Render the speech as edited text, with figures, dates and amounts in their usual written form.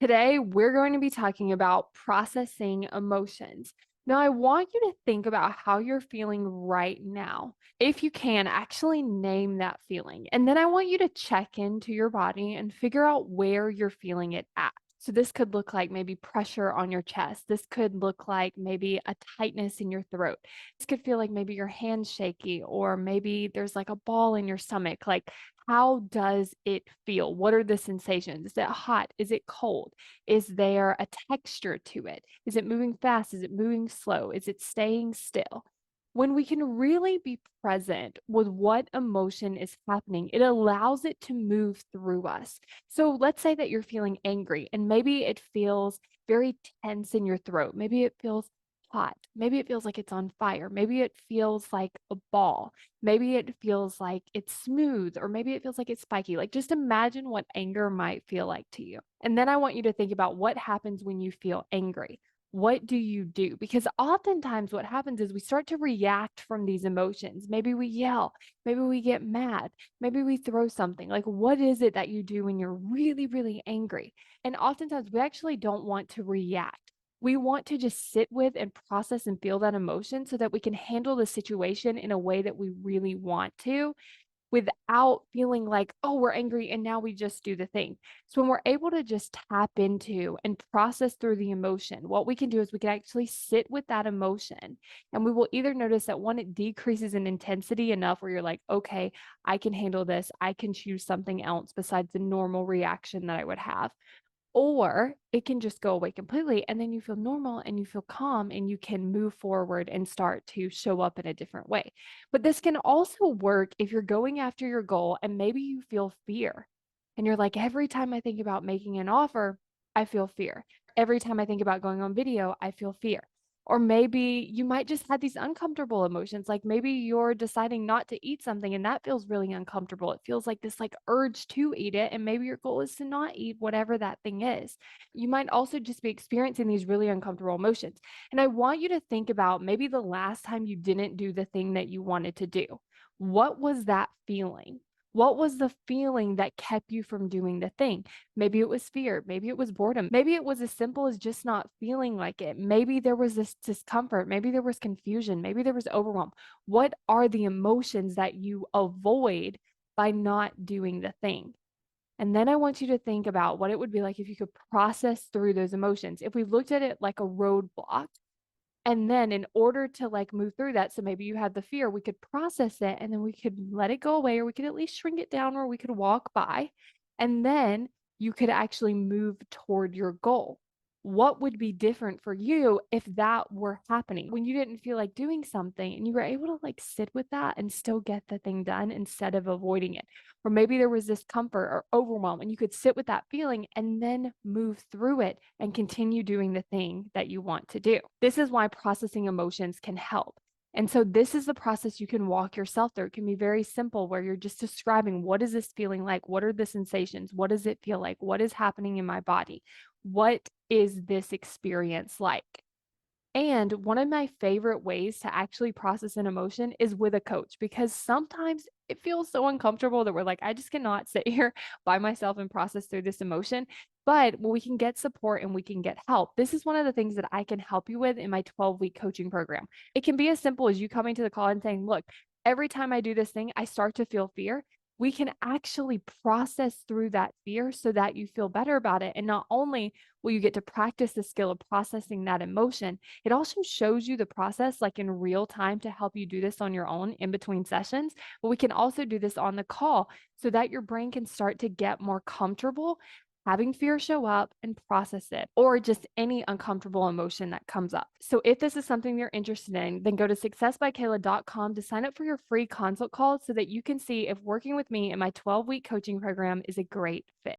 Today, we're going to be talking about processing emotions. Now, I want you to think about how you're feeling right now. If you can, actually name that feeling. And then I want you to check into your body and figure out where you're feeling it at. So, this could look like maybe pressure on your chest. This could look like maybe a tightness in your throat. This could feel like maybe your hand's shaky, or maybe there's like a ball in your stomach. Like, how does it feel? What are the sensations? Is it hot? Is it cold? Is there a texture to it? Is it moving fast? Is it moving slow? Is it staying still? When we can really be present with what emotion is happening, it allows it to move through us. So let's say that you're feeling angry and maybe it feels very tense in your throat. Maybe it feels hot. Maybe it feels like it's on fire. Maybe it feels like a ball. Maybe it feels like it's smooth, or maybe it feels like it's spiky. Like, just imagine what anger might feel like to you. And then I want you to think about what happens when you feel angry. What do you do? Because oftentimes what happens is we start to react from these emotions. Maybe we yell, maybe we get mad, maybe we throw something. Like, what is it that you do when you're really, really angry? And oftentimes we actually don't want to react. We want to just sit with and process and feel that emotion so that we can handle the situation in a way that we really want to, without feeling like, oh, we're angry and now we just do the thing. So when we're able to just tap into and process through the emotion, what we can do is we can actually sit with that emotion, and we will either notice that one, it decreases in intensity enough where you're like, okay, I can handle this. I can choose something else besides the normal reaction that I would have. Or it can just go away completely, and then you feel normal and you feel calm and you can move forward and start to show up in a different way. But this can also work if you're going after your goal and maybe you feel fear. And you're like, every time I think about making an offer, I feel fear. Every time I think about going on video, I feel fear. Or maybe you might just have these uncomfortable emotions. Like, maybe you're deciding not to eat something and that feels really uncomfortable. It feels like this like urge to eat it. And maybe your goal is to not eat whatever that thing is. You might also just be experiencing these really uncomfortable emotions. And I want you to think about maybe the last time you didn't do the thing that you wanted to do. What was that feeling? What was the feeling that kept you from doing the thing? Maybe it was fear. Maybe it was boredom. Maybe it was as simple as just not feeling like it. Maybe there was this discomfort. Maybe there was confusion. Maybe there was overwhelm. What are the emotions that you avoid by not doing the thing? And then I want you to think about what it would be like if you could process through those emotions. If we looked at it like a roadblock, and then in order to like move through that, so maybe you had the fear, we could process it and then we could let it go away, or we could at least shrink it down, or we could walk by. And then you could actually move toward your goal. What would be different for you if that were happening when you didn't feel like doing something and you were able to like sit with that and still get the thing done instead of avoiding it? Or maybe there was discomfort or overwhelm and you could sit with that feeling and then move through it and continue doing the thing that you want to do. This is why processing emotions can help. And so this is the process you can walk yourself through. It can be very simple, where you're just describing, what is this feeling like? What are the sensations? What does it feel like? What is happening in my body? What is this experience like? And one of my favorite ways to actually process an emotion is with a coach, because sometimes it feels so uncomfortable that we're like, I just cannot sit here by myself and process through this emotion. But we can get support and we can get help. This is one of the things that I can help you with in my 12-week coaching program. It can be as simple as you coming to the call and saying, look, every time I do this thing, I start to feel fear. We can actually process through that fear so that you feel better about it. And not only will you get to practice the skill of processing that emotion, it also shows you the process like in real time to help you do this on your own in between sessions. But we can also do this on the call so that your brain can start to get more comfortable having fear show up and process it, or just any uncomfortable emotion that comes up. So if this is something you're interested in, then go to successbykayla.com to sign up for your free consult call so that you can see if working with me in my 12-week coaching program is a great fit.